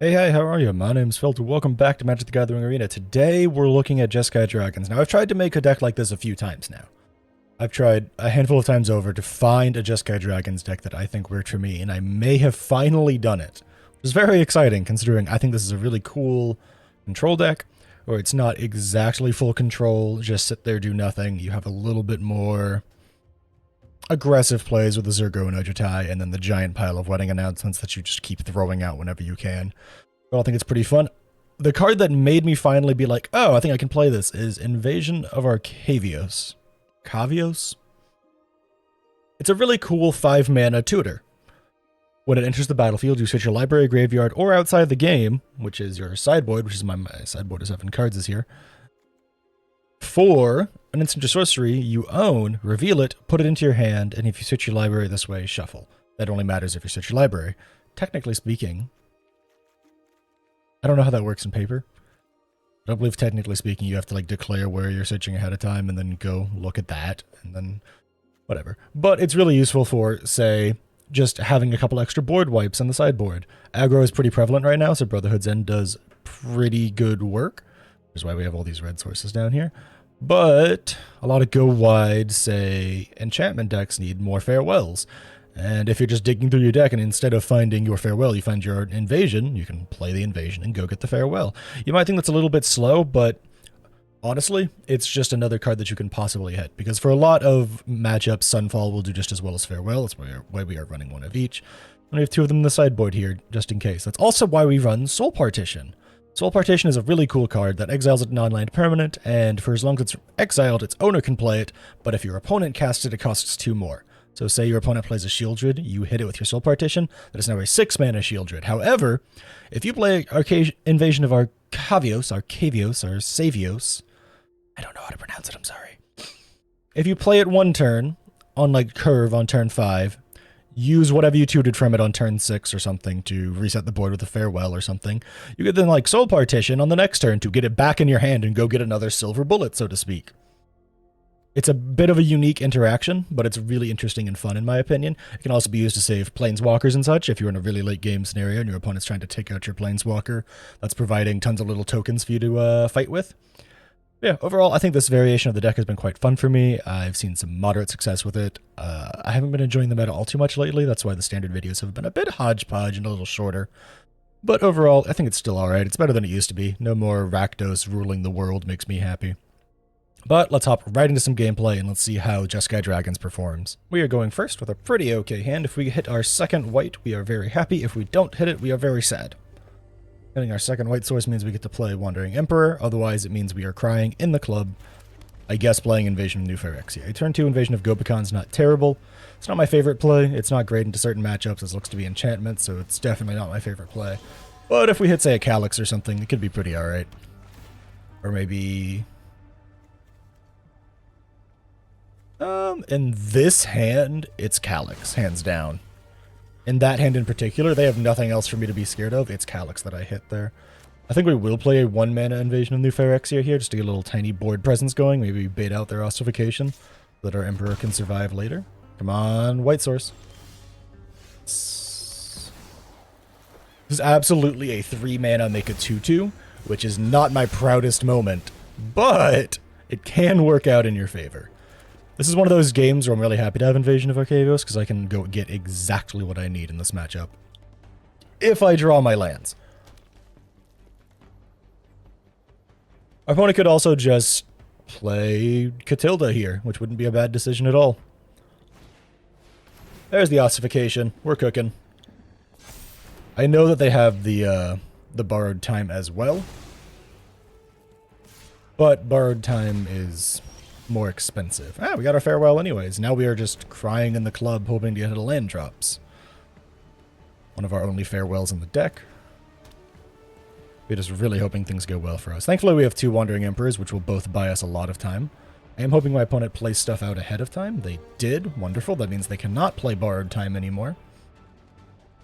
Hey, hi, how are you? My name's Filter. Welcome back to Magic the Gathering Arena. Today, we're looking at Jeskai Dragons. Now, I've tried to make a deck like this a few times now. I've tried a handful of times over to find a Jeskai Dragons deck that I think worked for me, and I may have finally done it. Which is very exciting, considering I think this is a really cool control deck, where it's not exactly full control, just sit there, do nothing. You have a little bit more aggressive plays with the Zergo and Ojutai, and then the giant pile of wedding announcements that you just keep throwing out whenever you can. But I think it's pretty fun. The card that made me finally be like, oh, I think I can play this is Invasion of Arcavios. Cavios? It's a really cool 5-mana tutor. When it enters the battlefield, you switch your library, graveyard, or outside the game, which is your sideboard, which is my sideboard of 7 cards is here. For an instant or sorcery you own, reveal it, put it into your hand, and if you switch your library this way, shuffle. That only matters if you switch your library. Technically speaking, I don't know how that works in paper. I don't believe technically speaking you have to like declare where you're switching ahead of time and then go look at that and then whatever. But it's really useful for, say, just having a couple extra board wipes on the sideboard. Aggro is pretty prevalent right now, so Brotherhood's End does pretty good work. Which is why we have all these red sources down here. But a lot of go wide, say, enchantment decks need more farewells. And if you're just digging through your deck and instead of finding your farewell, you find your invasion, you can play the invasion and go get the farewell. You might think that's a little bit slow, but honestly, it's just another card that you can possibly hit. Because for a lot of matchups, Sunfall will do just as well as farewell. That's why we are running one of each. And we have 2 of them in the sideboard here, just in case. That's also why we run Soul Partition. Soul Partition is a really cool card that exiles a non-land permanent, and for as long as it's exiled, its owner can play it, but if your opponent casts it, it costs 2 more. So say your opponent plays a Shieldred, you hit it with your Soul Partition, that is now a 6-mana Shieldred. However, if you play Invasion of Arcavios, or Savios, I don't know how to pronounce it, I'm sorry. If you play it 1 turn, on like curve on turn 5, use whatever you tutored from it on turn 6 or something to reset the board with a farewell or something. You could then like Soul Partition on the next turn to get it back in your hand and go get another silver bullet, so to speak. It's a bit of a unique interaction, but it's really interesting and fun in my opinion. It can also be used to save planeswalkers and such if you're in a really late game scenario and your opponent's trying to take out your planeswalker. That's providing tons of little tokens for you to fight with. Yeah, overall, I think this variation of the deck has been quite fun for me. I've seen some moderate success with it. I haven't been enjoying the meta all too much lately. That's why the standard videos have been a bit hodgepodge and a little shorter. But overall, I think it's still alright. It's better than it used to be. No more Rakdos ruling the world makes me happy. But let's hop right into some gameplay and let's see how Jeskai Dragons performs. We are going first with a pretty okay hand. If we hit our second white, we are very happy. If we don't hit it, we are very sad. Getting our second white source means we get to play Wandering Emperor, otherwise it means we are crying in the club. I guess playing Invasion of New Phyrexia. A turn 2 Invasion of Gobicon's not terrible. It's not my favorite play. It's not great into certain matchups. This looks to be enchantment, so it's definitely not my favorite play. But if we hit, say, a Calyx or something, it could be pretty alright. Or maybe... in this hand, it's Calyx, hands down. In that hand in particular, they have nothing else for me to be scared of. It's Calyx that I hit there. I think we will play a 1-mana Invasion of New Phyrexia here, just to get a little tiny board presence going. Maybe bait out their ossification, so that our Emperor can survive later. Come on, white source. This is absolutely a 3-mana make a 2-2, which is not my proudest moment, but it can work out in your favor. This is one of those games where I'm really happy to have Invasion of Arcavios, because I can go get exactly what I need in this matchup. If I draw my lands. Our opponent could also just play Catilda here, which wouldn't be a bad decision at all. There's the ossification. We're cooking. I know that they have the borrowed time as well, but borrowed time is more expensive. We got our farewell anyways. Now we are just crying in the club hoping to get a land drops. One of our only farewells in the deck. We're just really hoping things go well for us. Thankfully we have 2 Wandering Emperors, which will both buy us a lot of time. I am hoping my opponent plays stuff out ahead of time. They did. Wonderful. That means they cannot play borrowed time anymore.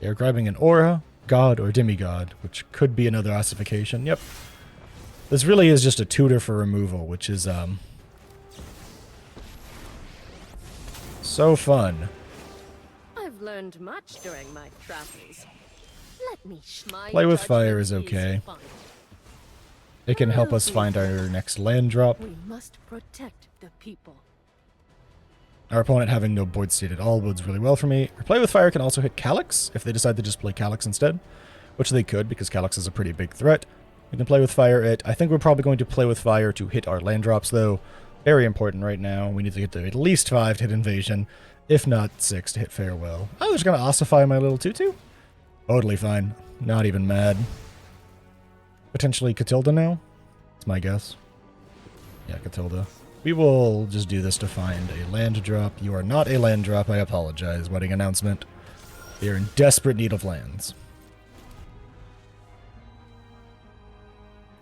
They are grabbing an Aura, God, or Demigod, which could be another ossification. Yep. This really is just a tutor for removal, which is, so fun. I've learned much during my travels. Play with fire is okay. It can help us find our next land drop. We must protect the people. Our opponent having no board state at all bodes really well for me. Play with fire can also hit Calyx if they decide to just play Calyx instead, which they could because Calyx is a pretty big threat. We can play with fire it. I think we're probably going to play with fire to hit our land drops though. Very important right now. We need to get to at least 5 to hit invasion, if not 6 to hit farewell. Oh, they're just going to ossify my little 2/2? Totally fine. Not even mad. Potentially Catilda now? That's my guess. Yeah, Catilda. We will just do this to find a land drop. You are not a land drop, I apologize. Wedding announcement. They are in desperate need of lands.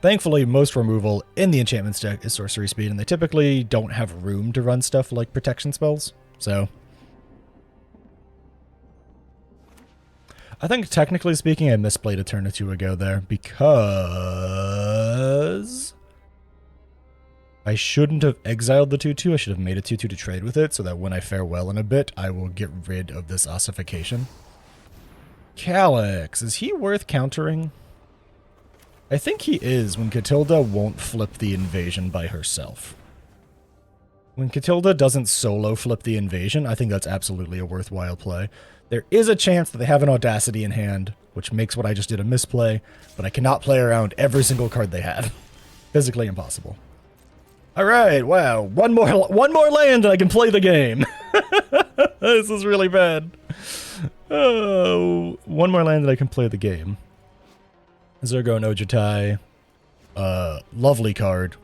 Thankfully, most removal in the enchantments deck is sorcery speed, and they typically don't have room to run stuff like protection spells, so... I think, technically speaking, I misplayed a turn or two ago there, because... I shouldn't have exiled the 2/2, I should have made a 2/2 to trade with it, so that when I farewell in a bit, I will get rid of this ossification. Calyx, is he worth countering? I think he is when Catilda won't flip the invasion by herself. When Catilda doesn't solo flip the invasion, I think that's absolutely a worthwhile play. There is a chance that they have an Audacity in hand, which makes what I just did a misplay, but I cannot play around every single card they have. Physically impossible. Alright, wow. One more land and I can play the game. This is really bad. Oh, one more land and I can play the game. Zergo no Jeskai. Lovely card.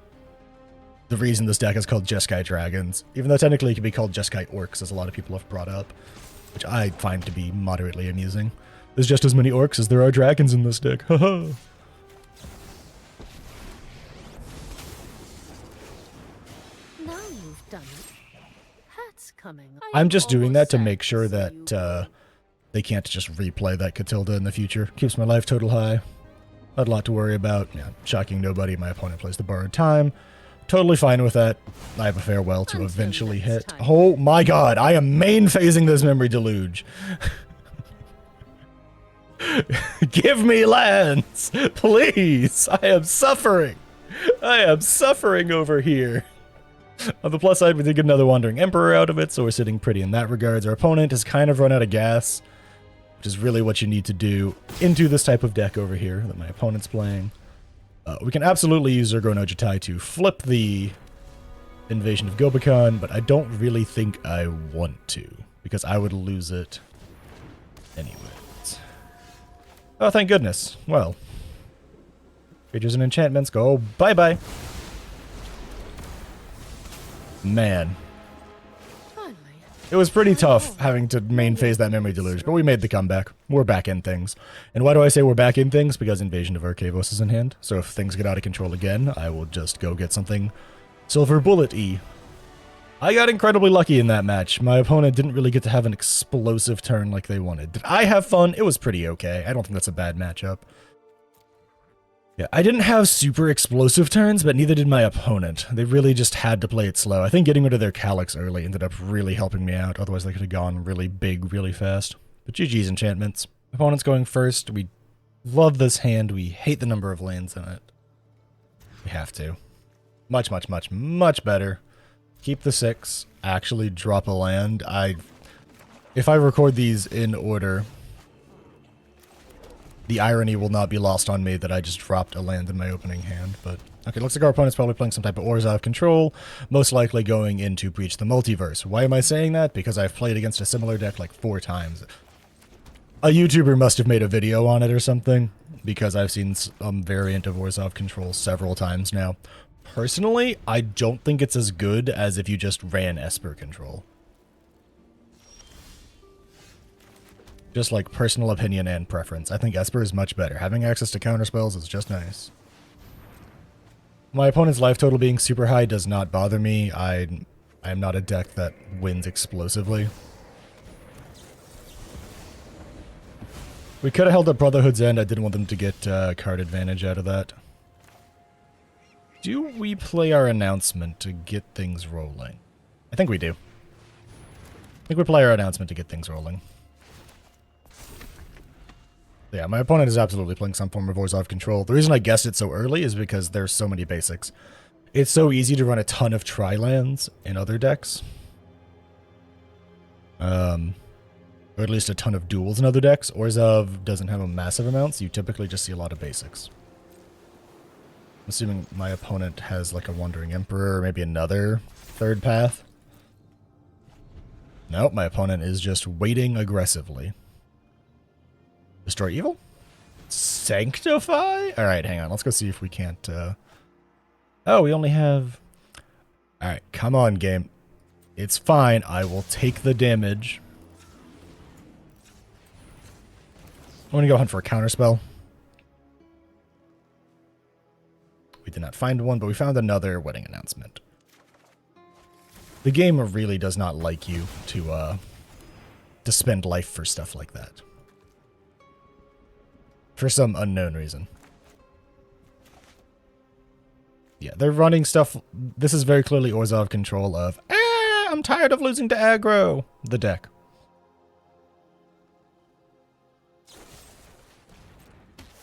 The reason this deck is called Jeskai Dragons, even though technically it could be called Jeskai Orcs, as a lot of people have brought up, which I find to be moderately amusing. There's just as many orcs as there are dragons in this deck. Haha. I'm just doing that to make sure that they can't just replay that Catilda in the future. Keeps my life total high. Not a lot to worry about. Yeah, shocking nobody. My opponent plays the borrowed time. Totally fine with that. I have a farewell to eventually hit. Oh my god, I am main phasing this memory deluge. Give me lands, please. I am suffering. I am suffering over here. On the plus side, we did get another Wandering Emperor out of it, so we're sitting pretty in that regards. Our opponent has kind of run out of gas, which is really what you need to do into this type of deck over here that my opponent's playing. We can absolutely use Zergo no Jeskai to flip the Invasion of Gobekhan, but I don't really think I want to, because I would lose it anyways. Oh, thank goodness. Well, creatures and enchantments go bye-bye. Man. It was pretty tough having to main phase that memory deluge, but we made the comeback. We're back in things. And why do I say we're back in things? Because Invasion of Arcavios is in hand. So if things get out of control again, I will just go get something Silver Bullet-y. I got incredibly lucky in that match. My opponent didn't really get to have an explosive turn like they wanted. Did I have fun? It was pretty okay. I don't think that's a bad matchup. Yeah, I didn't have super explosive turns, but neither did my opponent. They really just had to play it slow. I think getting rid of their Calyx early ended up really helping me out. Otherwise, they could have gone really big, really fast. But GG's enchantments. Opponent's going first. We love this hand. We hate the number of lands in it. We have to. Much, much, much, much better. Keep the 6. Actually drop a land. If I record these in order... the irony will not be lost on me that I just dropped a land in my opening hand, but... Okay, looks like our opponent's probably playing some type of Orzhov control, most likely going into Breach the Multiverse. Why am I saying that? Because I've played against a similar deck like 4 times. A YouTuber must have made a video on it or something, because I've seen some variant of Orzhov control several times now. Personally, I don't think it's as good as if you just ran Esper control. Just like personal opinion and preference. I think Esper is much better. Having access to counterspells is just nice. My opponent's life total being super high does not bother me. I am not a deck that wins explosively. We could have held up Brotherhood's End. I didn't want them to get card advantage out of that. Do we play our announcement to get things rolling? I think we do. I think we play our announcement to get things rolling. Yeah, my opponent is absolutely playing some form of Orzhov control. The reason I guessed it so early is because there's so many basics. It's so easy to run a ton of tri-lands in other decks. Or at least a ton of duels in other decks. Orzhov doesn't have a massive amount, so you typically just see a lot of basics. I'm assuming my opponent has like a Wandering Emperor or maybe another third path. Nope, my opponent is just waiting aggressively. Destroy evil? Sanctify? Alright, hang on. Let's go see if we can't... Oh, we only have... Alright, come on, game. It's fine. I will take the damage. I'm going to go hunt for a counterspell. We did not find one, but we found another wedding announcement. The game really does not like you to spend life for stuff like that. For some unknown reason. Yeah, they're running stuff... This is very clearly Orzhov control of, I'm tired of losing to aggro, the deck.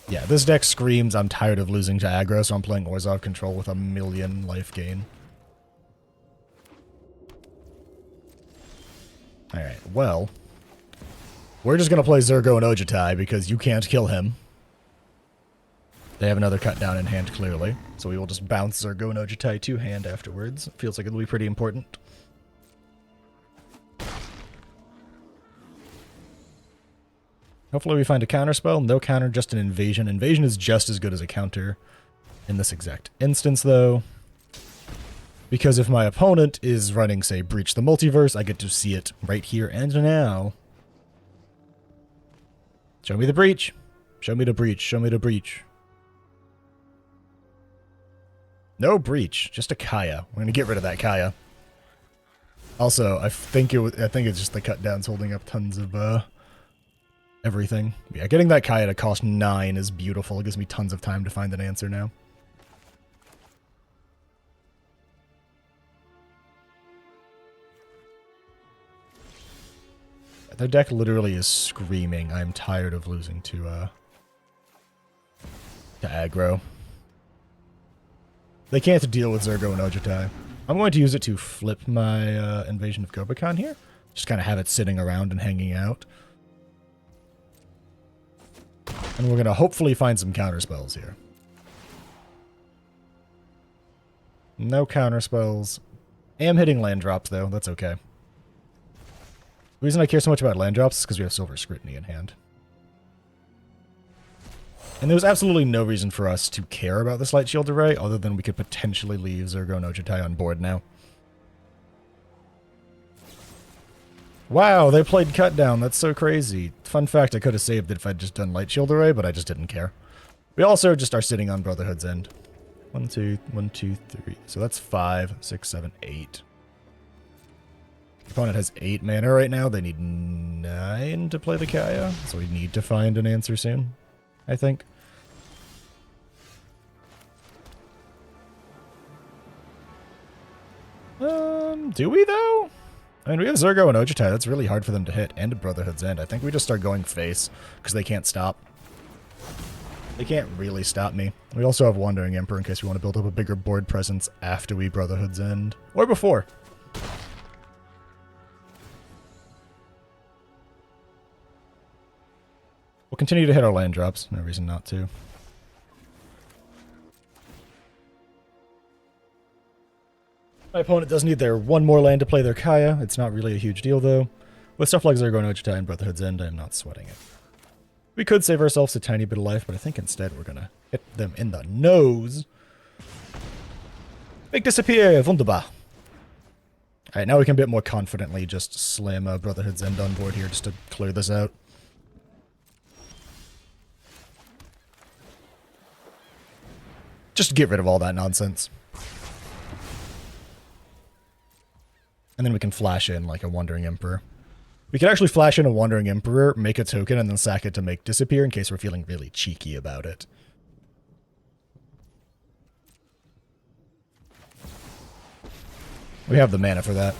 Yeah, this deck screams, I'm tired of losing to aggro, so I'm playing Orzhov control with 1,000,000 life gain. Alright, well... We're just going to play Zurgo and Ojutai because you can't kill him. They have another cut down in hand, clearly. So we will just bounce Zurgo and Ojutai to hand afterwards. Feels like it'll be pretty important. Hopefully we find a counterspell. No counter, just an invasion. Invasion is just as good as a counter in this exact instance, though. Because if my opponent is running, say, Breach the Multiverse, I get to see it right here and now. Show me the breach. Show me the breach. Show me the breach. No breach, just a Kaya. We're gonna get rid of that Kaya. Also, I think it's just the cut downs holding up tons of everything. Yeah, getting that Kaya to cost 9 is beautiful. It gives me tons of time to find an answer now. Their deck literally is screaming, I'm tired of losing to aggro. They can't deal with Zurgo and Ojutai. I'm going to use it to flip my Invasion of Gobakhan here. Just kind of have it sitting around and hanging out. And we're going to hopefully find some counterspells here. No counterspells. I am hitting land drops, though. That's okay. The reason I care so much about land drops is because we have Silver Scrutiny in hand. And there's absolutely no reason for us to care about this Light Shield Array, other than we could potentially leave Zurgo and Ojutai on board now. Wow, they played Cut Down. That's so crazy. Fun fact, I could have saved it if I'd just done Light Shield Array, but I just didn't care. We also just are sitting on Brotherhood's End. 1, 2, 1, 2, 3. So that's 5, 6, 7, 8. The opponent has 8 mana right now. They need 9 to play the Kaya, so we need to find an answer soon, I think. Do we, though? I mean, we have Zurgo and Ojutai. That's really hard for them to hit, and Brotherhood's End. I think we just start going face, because they can't stop. They can't really stop me. We also have Wandering Emperor in case we want to build up a bigger board presence after we Brotherhood's End. Or before. We'll continue to hit our land drops. No reason not to. My opponent does need their one more land to play their Kaya. It's not really a huge deal, though. With stuff like Zurgo and Ojutai and Brotherhood's End, I'm not sweating it. We could save ourselves a tiny bit of life, but I think instead we're going to hit them in the nose. Make disappear! Wunderbar! Alright, now we can a bit more confidently just slam Brotherhood's End on board here just to clear this out. Just to get rid of all that nonsense. And then we can flash in like a Wandering Emperor. We could actually flash in a Wandering Emperor, make a token, and then sack it to make disappear in case we're feeling really cheeky about it. We have the mana for that.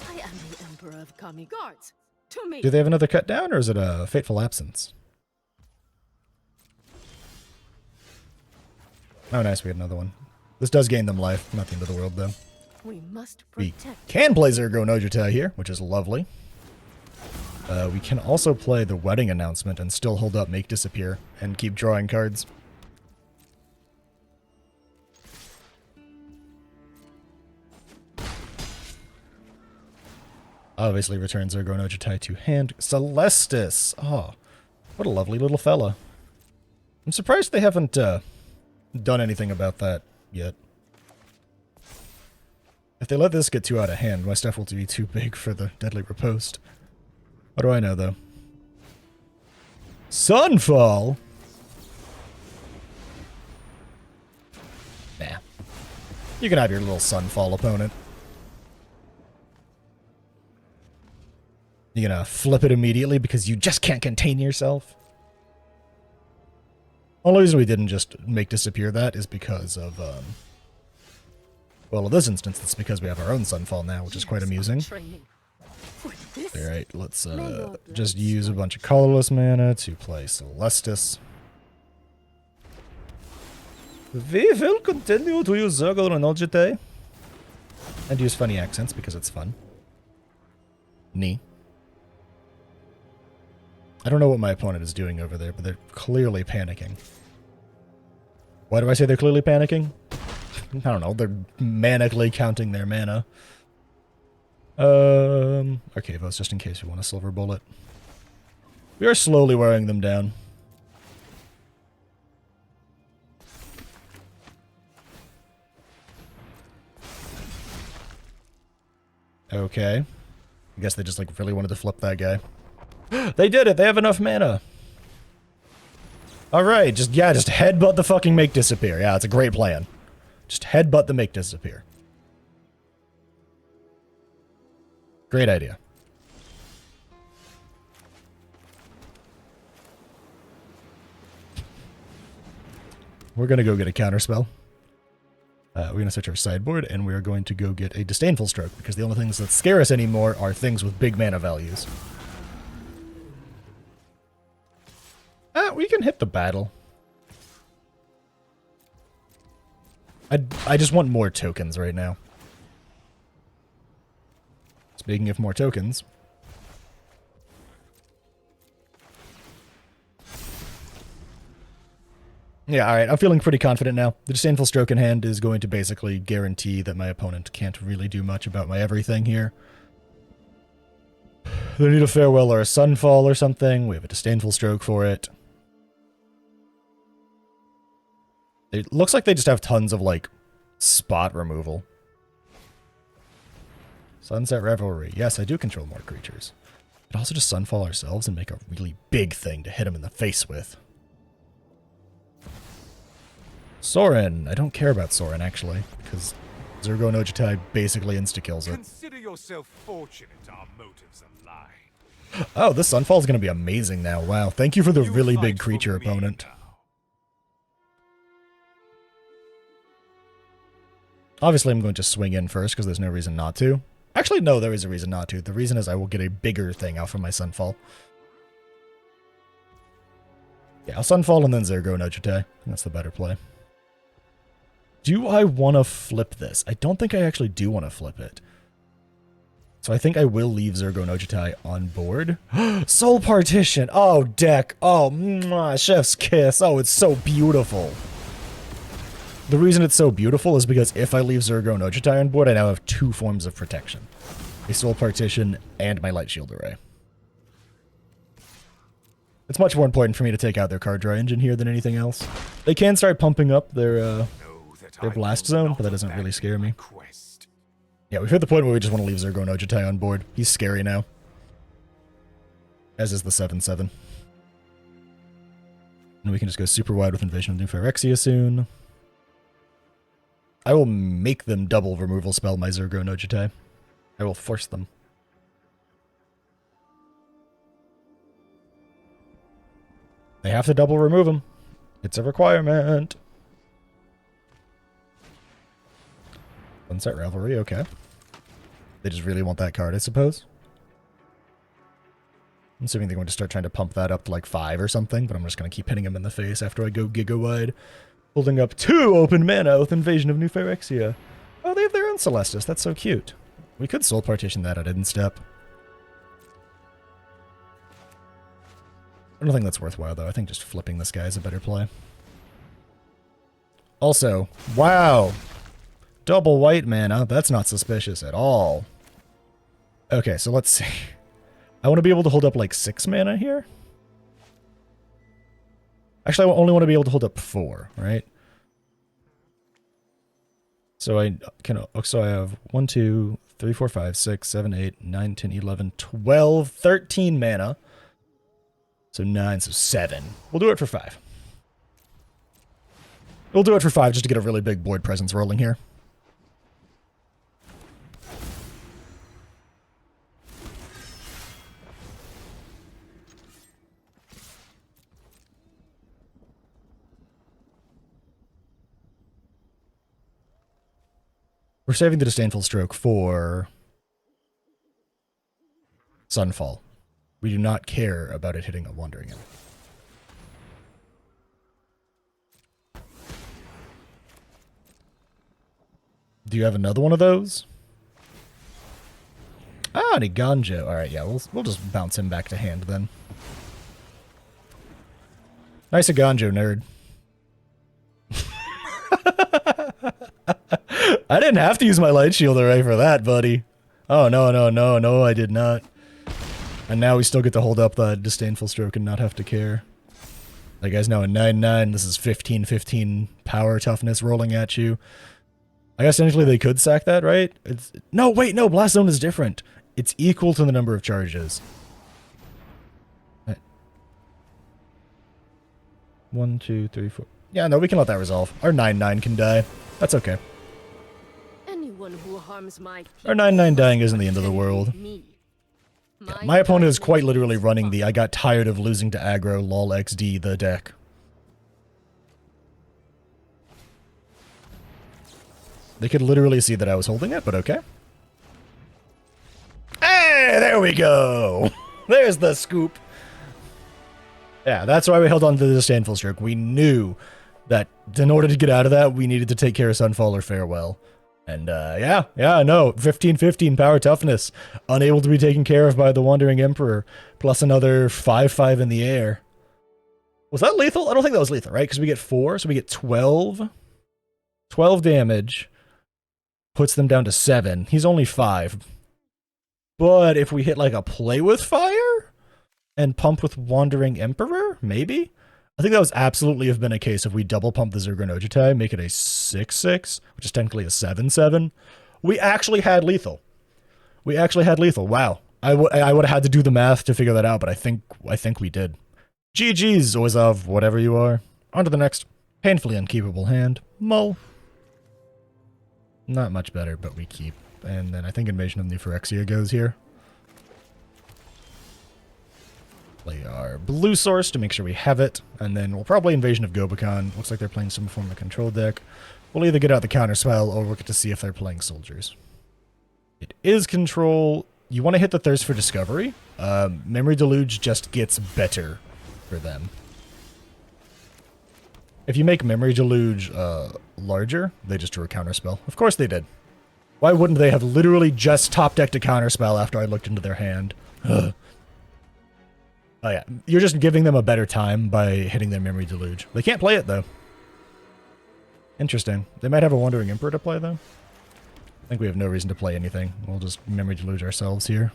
I am the Emperor of Kami Guards. To me. Do they have another cut down, or is it a fateful absence? Oh, nice, we had another one. This does gain them life. Not the end of the world, though. We must We protect. can play Zergo Nojitai here, which is lovely. We can also play the wedding announcement and still hold up Make Disappear and keep drawing cards. Obviously return Zergo Nojitai to hand. Celestis! Oh, what a lovely little fella. I'm surprised they haven't done anything about that yet. If they let this get too out of hand, my stuff will be too big for the Deadly Riposte. What do I know, though? Sunfall? Nah. You can have your little Sunfall opponent. You gonna flip it immediately because you just can't contain yourself? Only reason we didn't just make disappear that is because of, well, in this instance, it's because we have our own Sunfall now, which is quite amusing. Alright, let's just use a bunch of colorless mana to play Celestis. We will continue to use Zergo Nojitai. And use funny accents because it's fun. Knee. I don't know what my opponent is doing over there, but they're clearly panicking. Why do I say they're clearly panicking? I don't know, they're manically counting their mana. Arcavios, just in case you want a silver bullet. We are slowly wearing them down. Okay. I guess they just, like, really wanted to flip that guy. They did it! They have enough mana! Alright, just headbutt the fucking Make Disappear. Yeah, it's a great plan. Just headbutt the Make Disappear. Great idea. We're gonna go get a counterspell. We're gonna switch our sideboard, and we're going to go get a Disdainful Stroke, because the only things that scare us anymore are things with big mana values. We can hit the battle. I just want more tokens right now. Speaking of more tokens. Yeah, alright, I'm feeling pretty confident now. The Disdainful Stroke in hand is going to basically guarantee that my opponent can't really do much about my everything here. They need a Farewell or a Sunfall or something. We have a Disdainful Stroke for it. It looks like they just have tons of, like, spot removal. Sunset Revelry. Yes, I do control more creatures. We could also just Sunfall ourselves and make a really big thing to hit him in the face with. Sorin. I don't care about Sorin, actually, because Zergo Nojitai basically insta-kills it. Consider yourself fortunate our motives align. Oh, this Sunfall is going to be amazing now. Wow, thank you for the really big creature opponent. Obviously, I'm going to swing in first, because there's no reason not to. Actually, no, there is a reason not to. The reason is I will get a bigger thing out from my Sunfall. Yeah, I'll Sunfall and then Zergo Nojitai. That's the better play. Do I want to flip this? I don't think I actually do want to flip it. So I think I will leave Zergo Nojitai on board. Soul Partition! Oh, deck! Oh, mwah, chef's kiss! Oh, it's so beautiful! The reason it's so beautiful is because if I leave Zergo Nojitai on board, I now have two forms of protection. A Soul Partition and my Light Shield Array. It's much more important for me to take out their card draw engine here than anything else. They can start pumping up their Blast Zone, but that doesn't really scare me. Yeah, we've hit the point where we just want to leave Zergo Nojitai on board. He's scary now. As is the 7/7. And we can just go super wide with Invasion of New Phyrexia soon. I will make them double removal spell my Zergo Nojitai. I will force them. They have to double remove them. It's a requirement. Sunset Revelry, okay. They just really want that card, I suppose. I'm assuming they're going to start trying to pump that up to like 5 or something, but I'm just going to keep hitting them in the face after I go Giga wide. Holding up 2 open mana with Invasion of New Phyrexia. Oh, they have their own Celestis. That's so cute. We could soul partition that at Hidden Step. I don't think that's worthwhile, though. I think just flipping this guy is a better play. Also, wow. Double white mana. That's not suspicious at all. Okay, so let's see. I want to be able to hold up like 6 mana here. Actually, I only want to be able to hold up 4, right? So I have 1, 2, 3, 4, 5, 6, 7, 8, 9, 10, 11, 12, 13 mana. So 9, so 7. We'll do it for 5. We'll do it for 5 just to get a really big board presence rolling here. We're saving the Disdainful Stroke for Sunfall. We do not care about it hitting a Wandering Imp. Do you have another one of those? Ah, Niganjo. Alright, yeah, we'll just bounce him back to hand then. Nice Niganjo, nerd. I didn't have to use my Light Shield Array for that, buddy. Oh, no, I did not. And now we still get to hold up the Disdainful Stroke and not have to care. That guy's now a 9/9. This is 15/15 power toughness rolling at you. I guess technically they could sack that, right? No, wait, no, Blast Zone is different. It's equal to the number of charges. 1, 2, 3, 4. Yeah, no, we can let that resolve. Our 9/9 can die. That's okay. Anyone who harms my Our 9/9 dying isn't the end of the world. Yeah, my opponent is quite literally running the I got tired of losing to aggro lol XD the deck. They could literally see that I was holding it, but okay. Hey, there we go! There's the scoop. Yeah, that's why we held on to the Disdainful Stroke. We knew that in order to get out of that, we needed to take care of Sunfall or Farewell. And, yeah, no, 15/15 power toughness. Unable to be taken care of by the Wandering Emperor, plus another 5/5 in the air. Was that lethal? I don't think that was lethal, right? Because we get 4, so we get 12. 12 damage. Puts them down to 7. He's only 5. But if we hit, like, a Play with Fire? And pump with Wandering Emperor? Maybe? I think that was absolutely have been a case if we double pump the Zergo no Jitai, make it a 6/6, which is technically a 7/7. We actually had lethal. We actually had lethal. Wow. I would have had to do the math to figure that out, but I think we did. GG's, Oizov, whatever you are. On to the next painfully unkeepable hand. Mull. Not much better, but we keep. And then I think Invasion of New Phyrexia goes here. Play our blue source to make sure we have it, and then we'll probably Invasion of Gobekon. Looks like they're playing some form of control deck. We'll either get out the counterspell or we'll get to see if they're playing soldiers. It is control. You want to hit the Thirst for Discovery. Memory Deluge just gets better for them. If you make Memory Deluge larger, they just drew a counterspell. Of course they did. Why wouldn't they have literally just top-decked a counterspell after I looked into their hand? Ugh. Oh yeah, you're just giving them a better time by hitting their Memory Deluge. They can't play it, though. Interesting. They might have a Wandering Emperor to play, though. I think we have no reason to play anything. We'll just Memory Deluge ourselves here.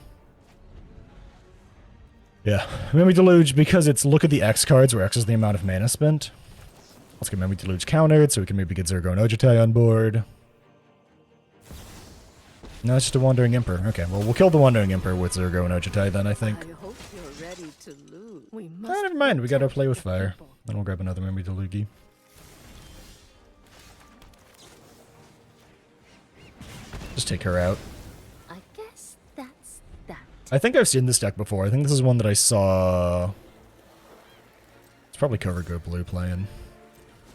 Yeah, Memory Deluge, because it's look at the X cards, where X is the amount of mana spent. Let's get Memory Deluge countered, so we can maybe get Zergo no Jitai on board. No, it's just a Wandering Emperor. Okay, well, we'll kill the Wandering Emperor with Zergo no Jitai then, I think. I hope you're ready to lose. We Oh, must never mind, we gotta protect play with the fire. people. Then we'll grab another Memory Deluge. Just take her out. I guess that's that. I think I've seen this deck before. I think this is one that I saw. It's probably Cover Go Blue playing.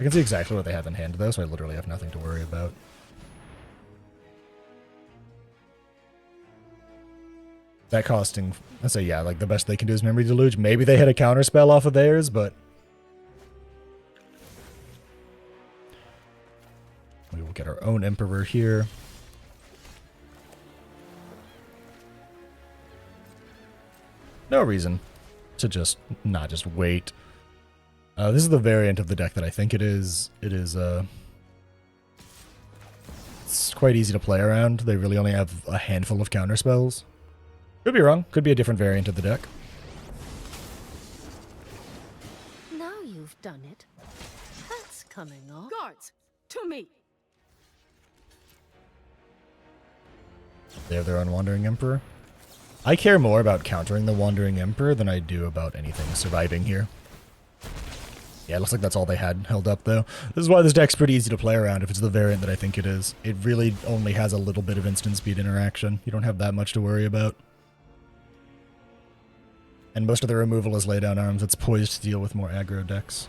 I can see exactly what they have in hand though, so I literally have nothing to worry about. That costing, I say, yeah, like the best they can do is Memory Deluge. Maybe they hit a counter spell off of theirs, but we will get our own Emperor here. No reason to just not just wait. This is the variant of the deck that I think it is. It's quite easy to play around. They really only have a handful of counter spells. Could be wrong. Could be a different variant of the deck. Now you've done it. That's coming off. Guards, to me. They have their own Wandering Emperor. I care more about countering the Wandering Emperor than I do about anything surviving here. Yeah, it looks like that's all they had held up, though. This is why this deck's pretty easy to play around if it's the variant that I think it is. It really only has a little bit of instant speed interaction. You don't have that much to worry about. And most of the removal is Laydown Arms. It's poised to deal with more aggro decks.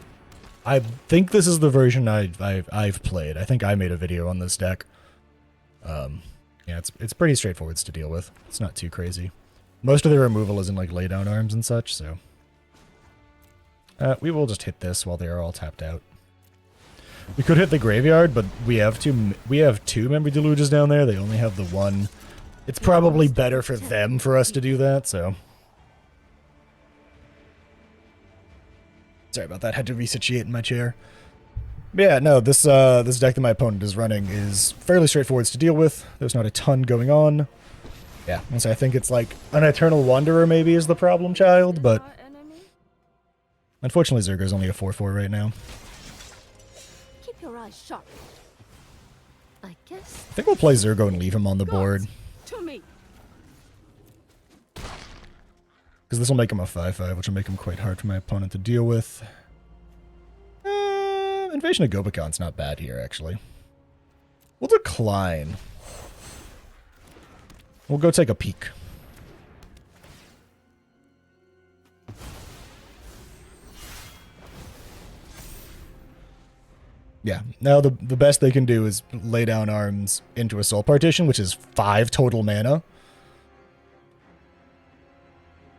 I think this is the version I've played. I think I made a video on this deck. Yeah, it's pretty straightforward to deal with. It's not too crazy. Most of the removal is in like Laydown Arms and such, so... we will just hit this while they are all tapped out. We could hit the graveyard, but we have two Memory Deluges down there. They only have the one. It's probably better for them for us to do that, so... Sorry about that. Had to resituate in my chair. But yeah, no, this deck that my opponent is running is fairly straightforward to deal with. There's not a ton going on. Yeah, and so I think it's like an Eternal Wanderer maybe is the problem child, but unfortunately Zergo's only a 4/4 right now. Keep your eyes sharp. I guess. I think we'll play Zergo and leave him on the board. To me. Because this will make him a 5/5, which will make him quite hard for my opponent to deal with. Invasion of Gobicon's not bad here, actually. We'll decline. We'll go take a peek. Yeah, now the best they can do is lay down arms into a Soul Partition, which is 5 total mana.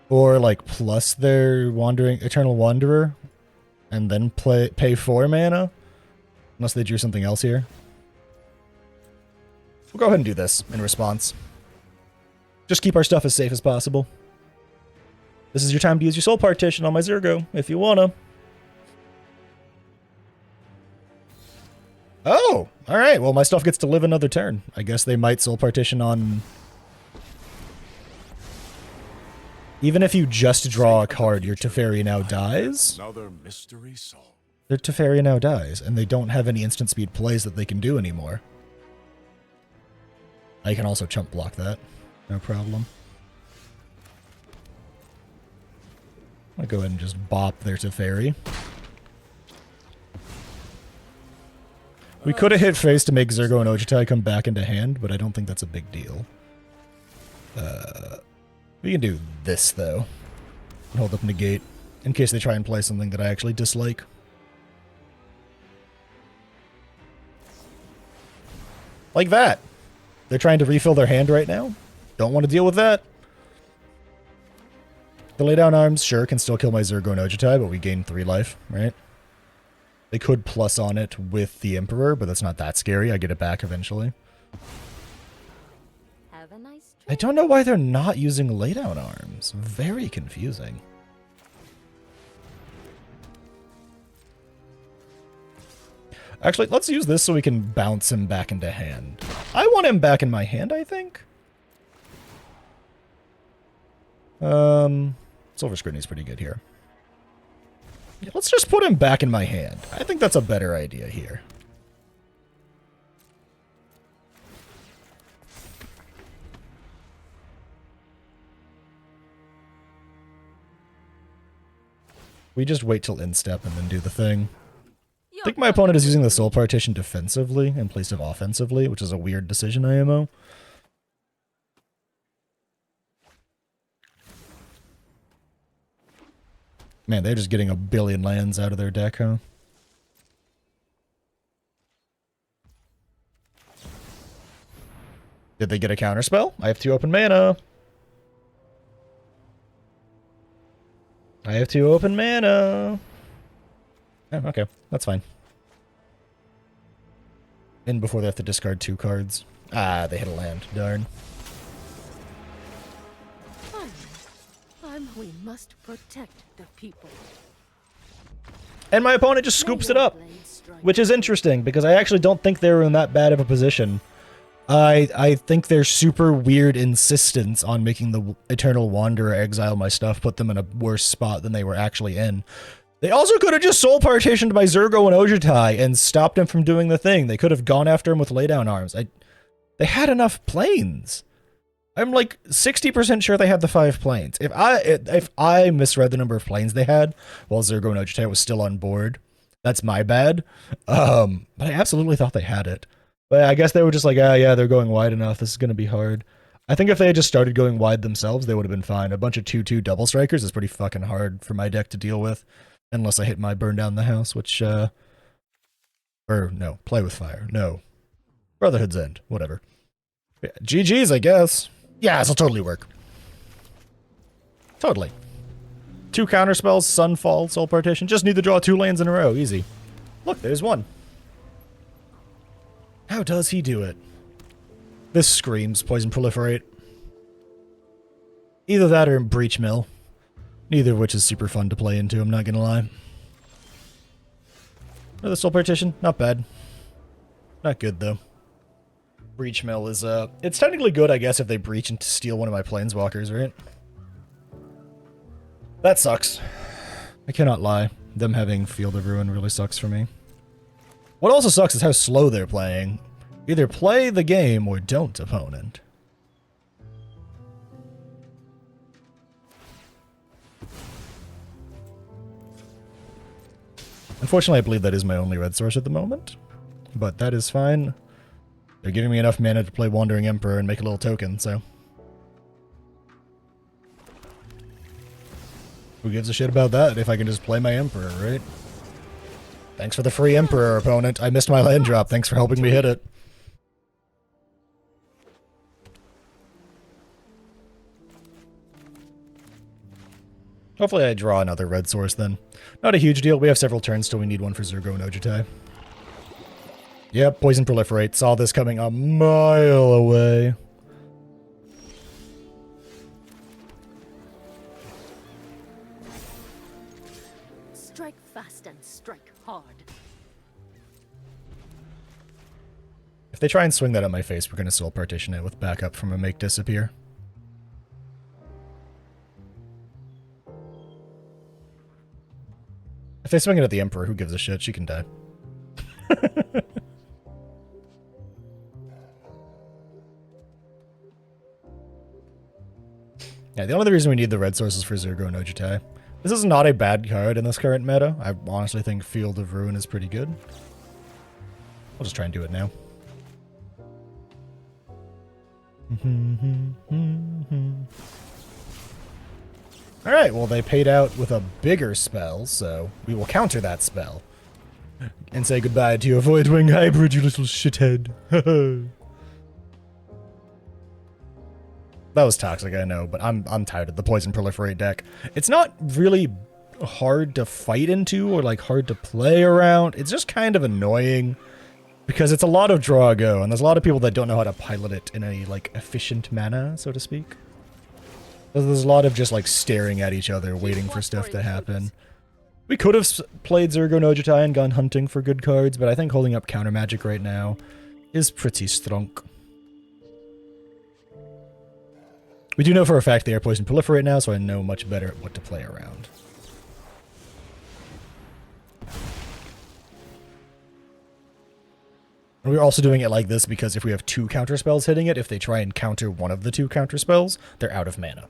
Or, like, plus their Eternal Wanderer, and then pay 4 mana. Unless they drew something else here. We'll go ahead and do this in response. Just keep our stuff as safe as possible. This is your time to use your Soul Partition on my Zergo, if you wanna. Oh! Alright, well my stuff gets to live another turn. I guess they might Soul Partition on... Even if you just draw a card, your Teferi now dies. Another mystery solved. Their Teferi now dies, and they don't have any instant speed plays that they can do anymore. I can also chump block that. No problem. I'll go ahead and just bop their Teferi. We could have hit face to make Zergo and Ojutai come back into hand, but I don't think that's a big deal. We can do this, though. And hold up negate, in case they try and play something that I actually dislike. Like that. They're trying to refill their hand right now. Don't want to deal with that. The laydown arms, sure, can still kill my Zergo and Ojutai, but we gain 3 life, right? They could plus on it with the Emperor, but that's not that scary. I get it back eventually. Have a nice trip. I don't know why they're not using laydown arms. Very confusing. Actually, let's use this so we can bounce him back into hand. I want him back in my hand, I think. Silver Scrutiny's pretty good here. Yeah, let's just put him back in my hand. I think that's a better idea here. We just wait till instep and then do the thing. I think my opponent is using the Soul Partition defensively in place of offensively, which is a weird decision, IMO. Man, they're just getting a billion lands out of their deck, huh? Did they get a counterspell? I have 2 open mana. I have 2 open mana. Oh, okay. That's fine. In before they have to discard 2 cards. Ah, they hit a land. Darn. We must protect the people. And my opponent just scoops it up, which is interesting because I actually don't think they were in that bad of a position. I think their super weird insistence on making the Eternal Wanderer exile my stuff put them in a worse spot than they were actually in. They also could have just soul partitioned my Zergo and Ojutai and stopped him from doing the thing. They could have gone after him with laydown arms. They had enough planes. I'm like 60% sure they had the 5 planes. If I misread the number of planes they had while Zergo and Ojutai was still on board, that's my bad. But I absolutely thought they had it. But I guess they were just like, ah, yeah, they're going wide enough. This is going to be hard. I think if they had just started going wide themselves, they would have been fine. A bunch of 2/2 double strikers is pretty fucking hard for my deck to deal with. Unless I hit my burn down the house, which, or no, play with fire. No. Brotherhood's End. Whatever. Yeah, GG's, I guess. Yeah, this'll totally work. Totally. 2 counterspells, Sunfall, Soul Partition. Just need to draw 2 lands in a row. Easy. Look, there's 1. How does he do it? This screams Poison Proliferate. Either that or Breach Mill. Neither of which is super fun to play into, I'm not gonna lie. Another Soul Partition. Not bad. Not good, though. Breach Mill is, it's technically good, I guess, if they breach and steal one of my Planeswalkers, right? That sucks. I cannot lie. Them having Field of Ruin really sucks for me. What also sucks is how slow they're playing. Either play the game or don't, opponent. Unfortunately, I believe that is my only red source at the moment. But that is fine. They're giving me enough mana to play Wandering Emperor and make a little token, so. Who gives a shit about that if I can just play my Emperor, right? Thanks for the free Emperor, opponent. I missed my land drop. Thanks for helping me hit it. Hopefully I draw another red source then. Not a huge deal. We have several turns till we need one for Zergo and Ojutai. Yep, Poison Proliferate. Saw this coming a mile away. Strike fast and strike hard. If they try and swing that at my face, we're going to Soul Partition it with backup from a Make Disappear. If they swing it at the Emperor, who gives a shit? She can die. Yeah, the only reason we need the red sources for Zergo and Ojutai. This is not a bad card in this current meta. I honestly think Field of Ruin is pretty good. I'll just try and do it now. Alright, well they paid out with a bigger spell, so we will counter that spell. And say goodbye to your Voidwing Hybrid, you little shithead. That was toxic, I know, but I'm tired of the Poison Proliferate deck. It's not really hard to fight into or like hard to play around. It's just kind of annoying because it's a lot of draw go, and there's a lot of people that don't know how to pilot it in a like efficient manner, so to speak. There's a lot of just like staring at each other, waiting for stuff to happen. We could have played Zergo and Ojutai and gone hunting for good cards, but I think holding up counter magic right now is pretty strong. We do know for a fact they are Poison Proliferate now, so I know much better what to play around. And we're also doing it like this because if we have 2 counterspells hitting it, if they try and counter one of the 2 counterspells, they're out of mana.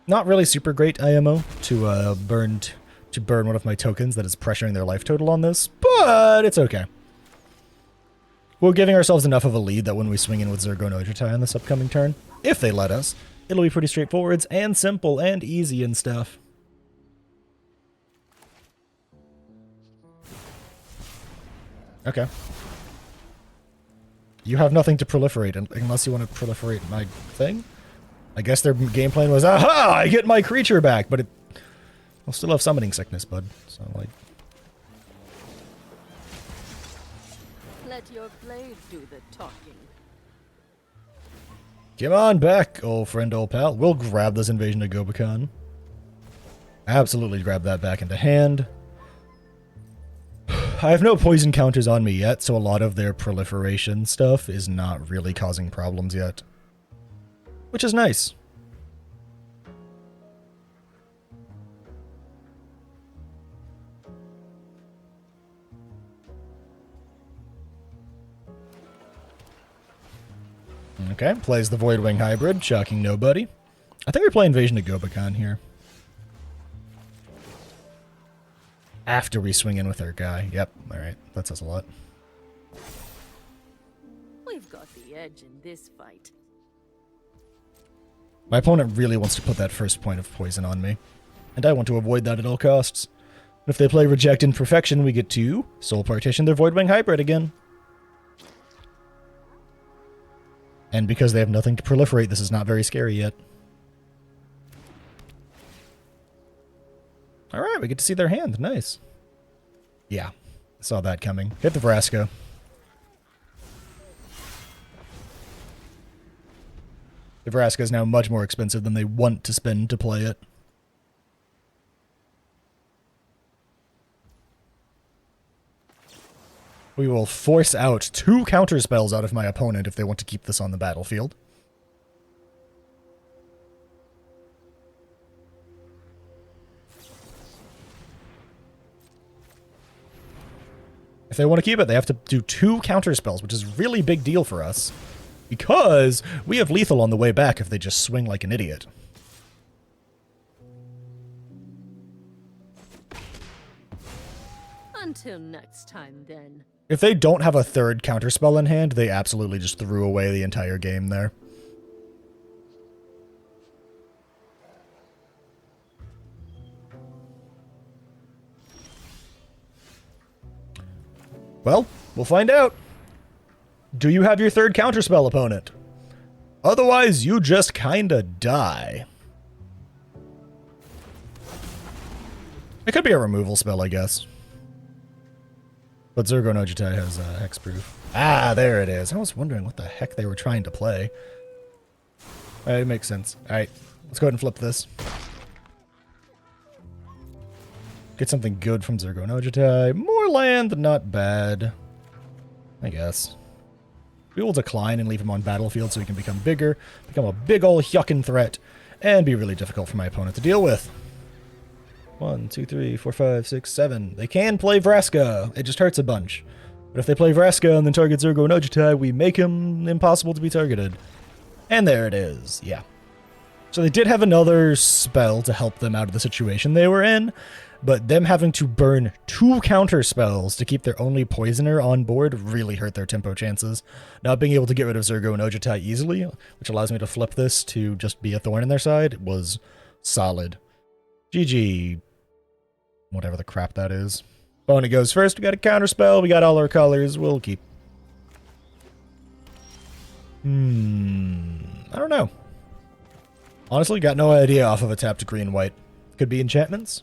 Not really super great IMO to burn one of my tokens that is pressuring their life total on this, but it's okay. We're giving ourselves enough of a lead that when we swing in with Zergo and Ojutai on this upcoming turn, if they let us, it'll be pretty straightforward and simple and easy and stuff. Okay. You have nothing to proliferate unless you want to proliferate my thing? I guess their game plan was, aha! I get my creature back, but I'll still have summoning sickness, bud. So, like... Let your blade do the talking. Come on back, old friend, old pal. We'll grab this Invasion of Gobekhan. Absolutely grab that back into hand. I have no poison counters on me yet, so a lot of their proliferation stuff is not really causing problems yet. Which is nice. Okay, plays the Voidwing Hybrid, shocking nobody. I think we play Invasion of Gobekhan here. After we swing in with our guy. Yep, alright, that says a lot. We've got the edge in this fight. My opponent really wants to put that first point of poison on me, and I want to avoid that at all costs. If they play Reject Imperfection, we get to Soul Partition their Voidwing Hybrid again. And because they have nothing to proliferate, this is not very scary yet. Alright, we get to see their hand. Nice. Yeah, saw that coming. Hit the Vraska. The Vraska is now much more expensive than they want to spend to play it. We will force out 2 counter spells out of my opponent if they want to keep this on the battlefield. If they want to keep it, they have to do 2 counter spells, which is a really big deal for us. Because we have lethal on the way back if they just swing like an idiot. Until next time, then. If they don't have a 3rd counterspell in hand, they absolutely just threw away the entire game there. Well, we'll find out. Do you have your 3rd counterspell, opponent? Otherwise, you just kinda die. It could be a removal spell, I guess. But Zergo no Jitai has hexproof. Ah, there it is. I was wondering what the heck they were trying to play. Alright, it makes sense. Alright, let's go ahead and flip this. Get something good from Zergo no Jitai. More land, not bad. I guess. We will decline and leave him on battlefield so he can become bigger, become a big ol' yuckin' threat, and be really difficult for my opponent to deal with. 1, 2, 3, 4, 5, 6, 7. They can play Vraska. It just hurts a bunch. But if they play Vraska and then target Zergo no Jitai, we make him impossible to be targeted. And there it is. Yeah. So they did have another spell to help them out of the situation they were in, but them having to burn 2 counter spells to keep their only poisoner on board really hurt their tempo chances. Not being able to get rid of Zergo no Jitai easily, which allows me to flip this to just be a thorn in their side, was solid. GG. Whatever the crap that is. Bonnie goes first. We got a counterspell. We got all our colors. We'll keep. I don't know. Honestly, got no idea off of a tapped green-white. Could be enchantments.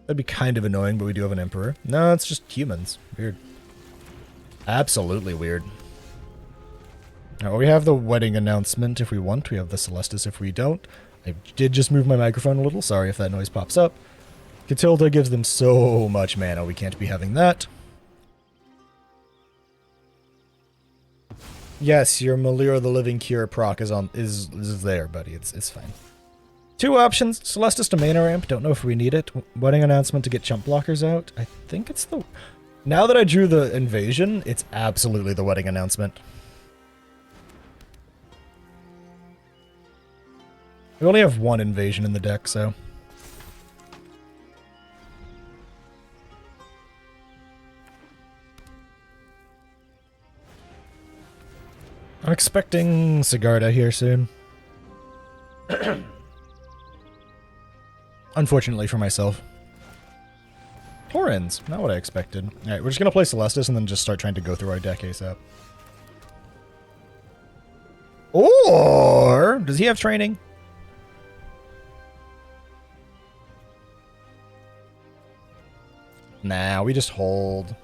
That'd be kind of annoying, but we do have an emperor. No, it's just humans. Weird. Absolutely weird. Now, we have the wedding announcement if we want. We have the Celestis if we don't. I did just move my microphone a little. Sorry if that noise pops up. Catilda gives them so much mana, we can't be having that. Yes, your Malira the Living Cure proc is there, buddy. It's fine. 2 options. Celestis to mana ramp. Don't know if we need it. Wedding announcement to get chump blockers out. I think it's the... Now that I drew the invasion, it's absolutely the wedding announcement. We only have 1 invasion in the deck, so... I'm expecting Sigarda here soon. Unfortunately for myself. Torrens, not what I expected. Alright, we're just gonna play Celestis and then just start trying to go through our deck ASAP. Or does he have training? Nah, we just hold.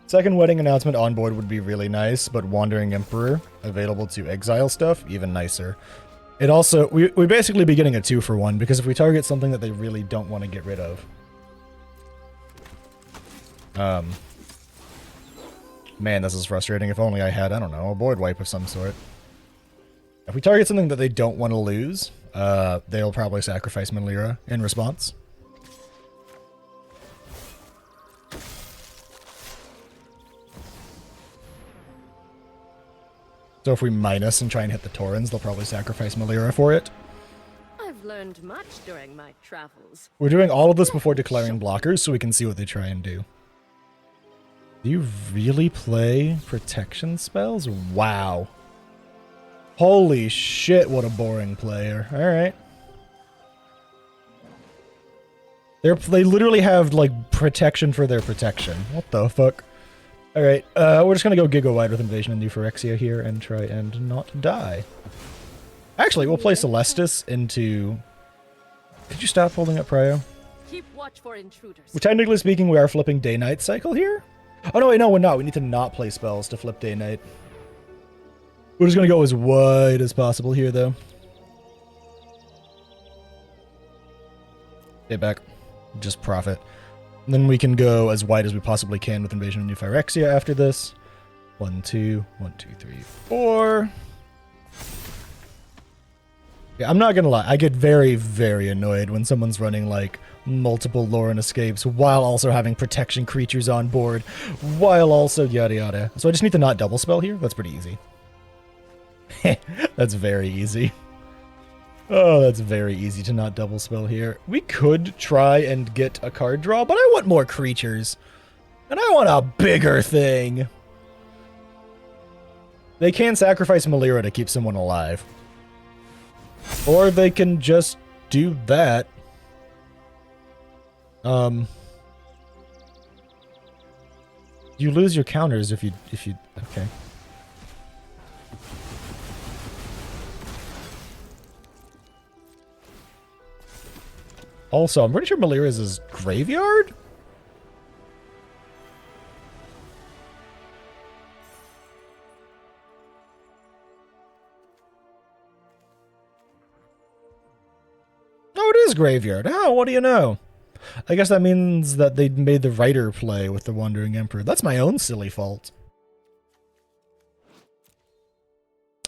Second wedding announcement on board would be really nice, but Wandering Emperor available to exile stuff, even nicer. It also, we basically be getting a 2-for-1, because if we target something that they really don't want to get rid of. Man, this is frustrating. If only I had, I don't know, a board wipe of some sort. If we target something that they don't want to lose, they'll probably sacrifice Melira in response. So if we minus and try and hit the Taurens, they'll probably sacrifice Melira for it. I've learned much during my travels. We're doing all of this before declaring blockers so we can see what they try and do. Do you really play protection spells? Wow. Holy shit, what a boring player. Alright. They literally have, like, protection for their protection. What the fuck? Alright, we're just gonna go Giga Wide with Invasion and New Phyrexia here and try and not die. Actually, we'll play Celestis into... Could you stop holding up Prio? Keep watch for intruders. Well, technically speaking, we are flipping Day-Night cycle here? Oh no, wait, no, we're not. We need to not play spells to flip Day-Night. We're just gonna go as wide as possible here, though. Stay back. Just profit. And then we can go as wide as we possibly can with Invasion of New Phyrexia after this. 1, 2, 1, 2, 3, 4. Yeah, I'm not gonna lie. I get very, very annoyed when someone's running, like, multiple Lauren escapes while also having protection creatures on board, while also yada yada. So I just need to not double spell here. That's pretty easy. That's very easy. Oh, that's very easy to not double spell here. We could try and get a card draw, but I want more creatures. And I want a bigger thing. They can sacrifice Melira to keep someone alive. Or they can just do that. You lose your counters if you okay. Also, I'm pretty sure Melira's is graveyard? Oh, it is graveyard. Oh, what do you know? I guess that means that they made the writer play with the Wandering Emperor. That's my own silly fault.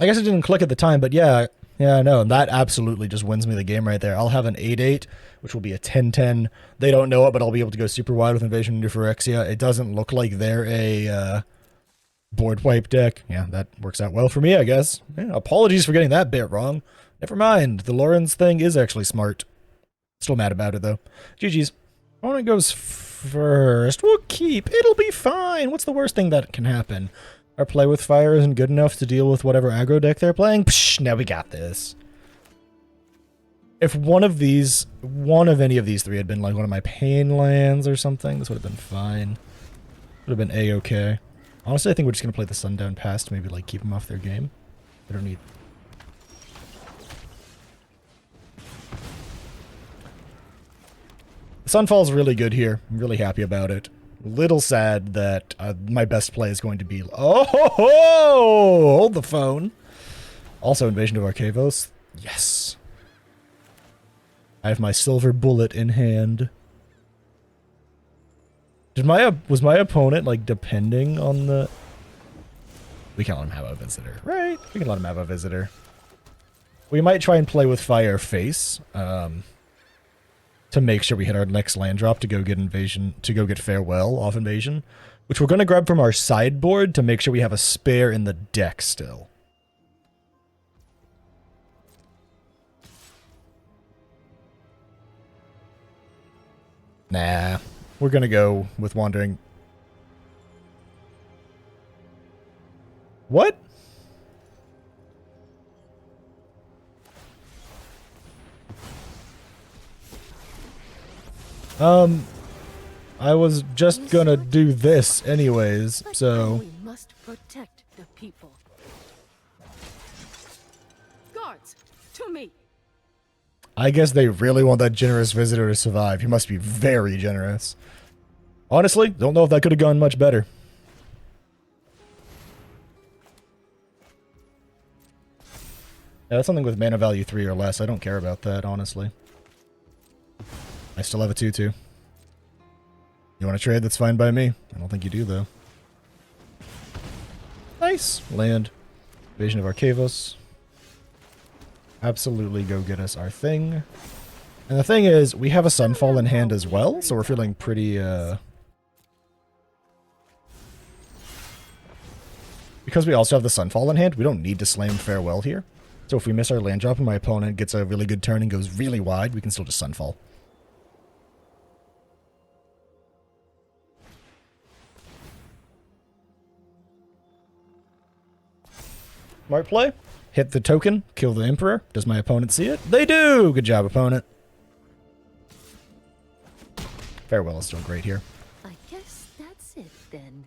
I guess it didn't click at the time, but yeah, no, that absolutely just wins me the game right there. I'll have an 8-8, which will be a 10-10. They don't know it, but I'll be able to go super wide with Invasion into Phyrexia. It doesn't look like they're a board wipe deck. Yeah, that works out well for me, I guess. Yeah, apologies for getting that bit wrong. Never mind. The Lawrence thing is actually smart. Still mad about it, though. GG's. Opponent goes first. We'll keep. It'll be fine. What's the worst thing that can happen? Our play with fire isn't good enough to deal with whatever aggro deck they're playing? Psh, now we got this. If one of any of these three had been like one of my pain lands or something, this would have been fine. Would have been A-okay. Honestly, I think we're just going to play the Sundown Pass to maybe like keep them off their game. I don't need... Sunfall's really good here. I'm really happy about it. Little sad that my best play is going to be... Oh, ho, ho! Hold the phone. Also, Invasion of Arcavios. Yes. I have my silver bullet in hand. Was my opponent, like, depending on the... We can't let him have a visitor. Right. We can let him have a visitor. We might try and play with Fire Face. To make sure we hit our next land drop to go get Invasion, to go get Farewell off Invasion, which we're going to grab from our sideboard to make sure we have a spare in the deck still. Nah, we're going to go with Wandering. What? I was just gonna do this anyways, so... We must protect the people. Guards, to me! I guess they really want that generous visitor to survive. He must be very generous. Honestly, don't know if that could have gone much better. Yeah, that's something with mana value 3 or less. I don't care about that, honestly. I still have a 2-2. You want to trade? That's fine by me. I don't think you do, though. Nice. Land. Invasion of Arcavios. Absolutely go get us our thing. And the thing is, we have a Sunfall in hand as well, so we're feeling pretty, Because we also have the Sunfall in hand, we don't need to slam Farewell here. So if we miss our land drop and my opponent gets a really good turn and goes really wide, we can still just Sunfall. Smart play. Hit the token, kill the Emperor. Does my opponent see it? They do! Good job, opponent. Farewell is still great here. I guess that's it then.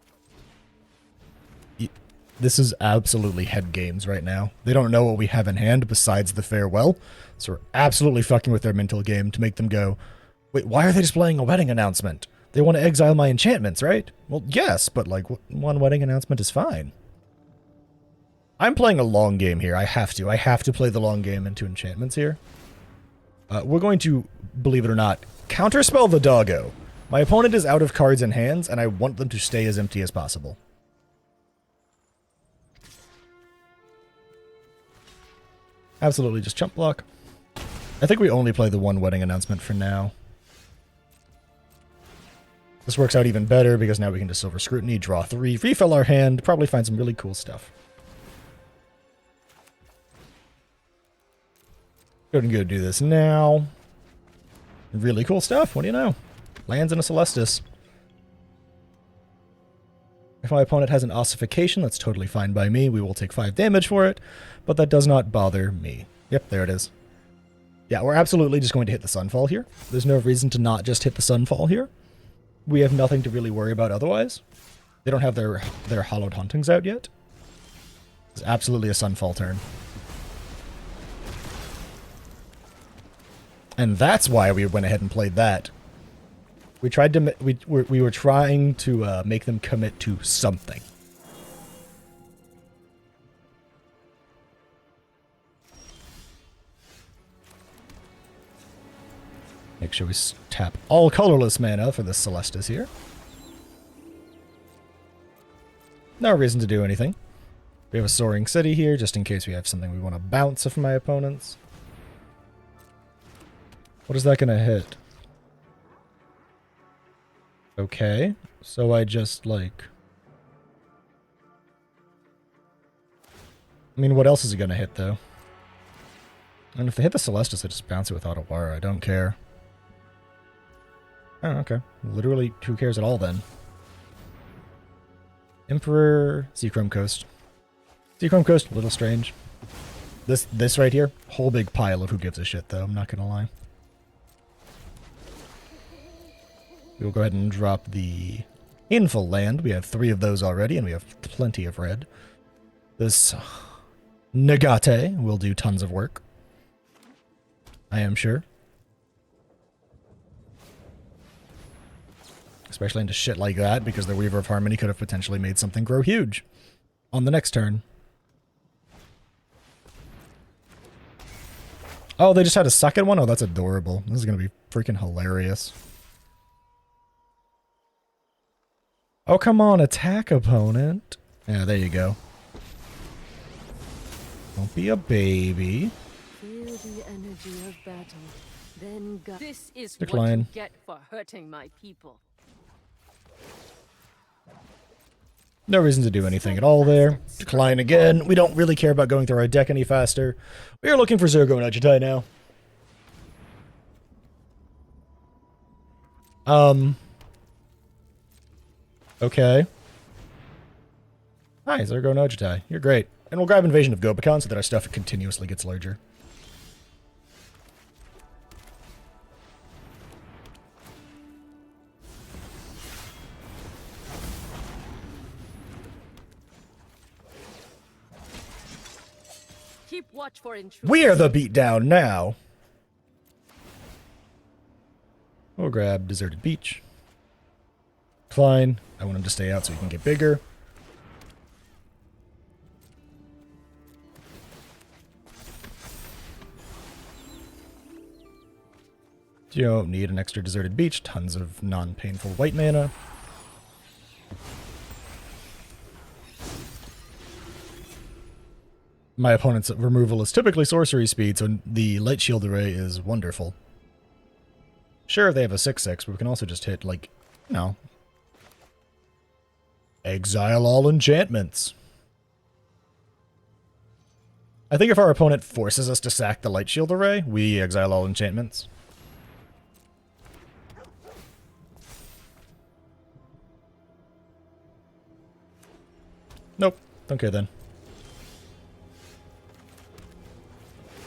This is absolutely head games right now. They don't know what we have in hand besides the Farewell, so we're absolutely fucking with their mental game to make them go, wait, why are they displaying a wedding announcement? They want to exile my enchantments, right? Well, yes, but like, one wedding announcement is fine. I'm playing a long game here. I have to play the long game into enchantments here. We're going to, believe it or not, counterspell the doggo. My opponent is out of cards in hands, and I want them to stay as empty as possible. Absolutely just chump block. I think we only play the one wedding announcement for now. This works out even better because now we can just Silver Scrutiny, draw 3, refill our hand, probably find some really cool stuff. Go ahead and go do this now. Really cool stuff, what do you know? Lands in a Celestis. If my opponent has an ossification, that's totally fine by me. We will take 5 damage for it, but that does not bother me. Yep, there it is. Yeah, we're absolutely just going to hit the Sunfall here. There's no reason to not just hit the Sunfall here. We have nothing to really worry about otherwise. They don't have their Hallowed Hauntings out yet. It's absolutely a Sunfall turn. And that's why we went ahead and played that. We tried to we were trying to make them commit to something. Make sure we tap all colorless mana for this Celestis here. No reason to do anything. We have a Soaring City here, just in case we have something we want to bounce of my opponents. What is that going to hit? Okay, so I just, like... I mean, what else is it going to hit, though? And if they hit the Celestis, I just bounce it with Otawara. I don't care. Oh, okay. Literally, who cares at all, then? Emperor, Seachrome Coast. Seachrome Coast, a little strange. This right here, whole big pile of who gives a shit, though. I'm not going to lie. We'll go ahead and drop the Inful Land. We have 3 of those already, and we have plenty of red. This Nagate will do tons of work. I am sure. Especially into shit like that, because the Weaver of Harmony could have potentially made something grow huge on the next turn. Oh, they just had a second one? Oh, that's adorable. This is going to be freaking hilarious. Oh, come on, attack, opponent. Yeah, there you go. Don't be a baby. Feel the energy of battle. Then this is Decline. what you get for hurting my people. No reason to do anything at all there. Decline again. We don't really care about going through our deck any faster. We are looking for Zergo and Agitai now. Okay. Hi, Zergo and Agitai. You're great. And we'll grab Invasion of Gobekon so that our stuff continuously gets larger. Keep watch for intruders. We are the beatdown now. We'll grab Deserted Beach. fine. I want him to stay out so he can get bigger. You don't need an extra deserted beach. Tons of non-painful white mana. My opponent's removal is typically sorcery speed, so the light shield array is wonderful. Sure, they have a 6/6, but we can also just hit, like, you know, exile all enchantments. I think if our opponent forces us to sack the light shield array, we exile all enchantments. Nope, don't care then.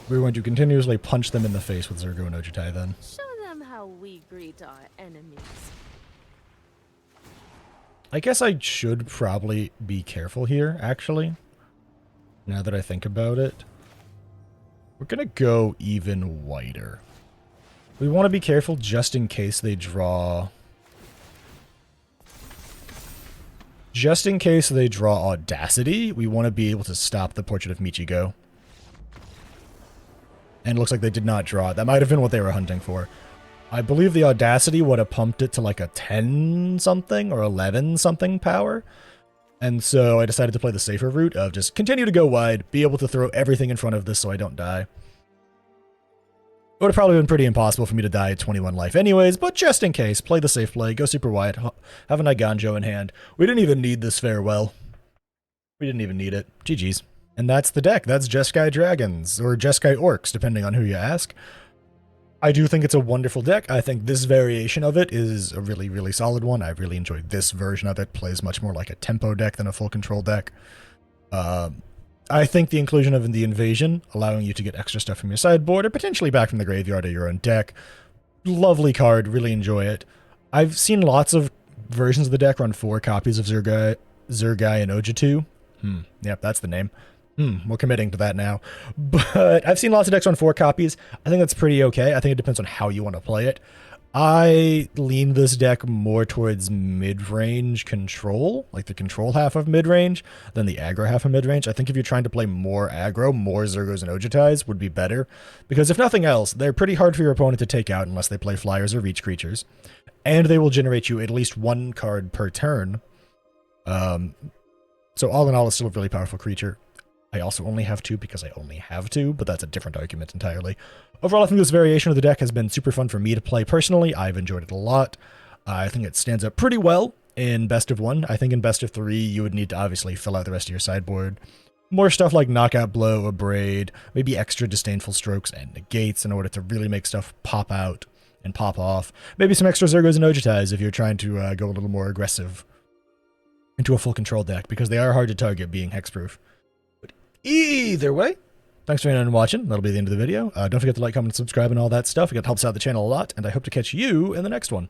We're going to continuously punch them in the face with Zergo and Ojutai then. Show them how we greet our enemies. I guess I should probably be careful here, actually. Now that I think about it. We're going to go even whiter. We want to be careful just in case they draw... Just in case they draw Audacity, we want to be able to stop the Portrait of Michigo. And it looks like they did not draw it. That might have been what they were hunting for. I believe the Audacity would have pumped it to like a 10-something or 11-something power. And so I decided to play the safer route of just continue to go wide, be able to throw everything in front of this so I don't die. It would have probably been pretty impossible for me to die at 21 life anyways, but just in case, play the safe play, go super wide, have a Naiganjo in hand. We didn't even need this farewell. We didn't even need it. GG's. And that's the deck. That's Jeskai Dragons, or Jeskai Orcs, depending on who you ask. I do think it's a wonderful deck. I think this variation of it is a really, really solid one. I really enjoyed this version of it. Plays much more like a tempo deck than a full control deck. I think the inclusion of the invasion, allowing you to get extra stuff from your sideboard, or potentially back from the graveyard or your own deck. Lovely card. Really enjoy it. I've seen lots of versions of the deck run 4 copies of Zergai and Ojutu. Yep, that's the name. We're committing to that now. But I've seen lots of decks run 4 copies. I think that's pretty okay. I think it depends on how you want to play it. I lean this deck more towards mid-range control, like the control half of mid-range, than the aggro half of mid-range. I think if you're trying to play more aggro, more Zergos and Ojutais would be better. Because if nothing else, they're pretty hard for your opponent to take out unless they play flyers or reach creatures. And they will generate you at least 1 card per turn. So all in all, it's still a really powerful creature. I also only have 2 because I only have 2, but that's a different argument entirely. Overall, I think this variation of the deck has been super fun for me to play personally. I've enjoyed it a lot. I think it stands up pretty well in best of 1. I think in best of 3, you would need to obviously fill out the rest of your sideboard. More stuff like Knockout Blow, Abrade, maybe extra Disdainful Strokes and Negates in order to really make stuff pop out and pop off. Maybe some extra Zergos and Ojutais if you're trying to go a little more aggressive into a full control deck, because they are hard to target being hexproof. Either way, thanks for tuning in and watching. That'll be the end of the video. Don't forget to like, comment, and subscribe and all that stuff. It helps out the channel a lot, and I hope to catch you in the next one.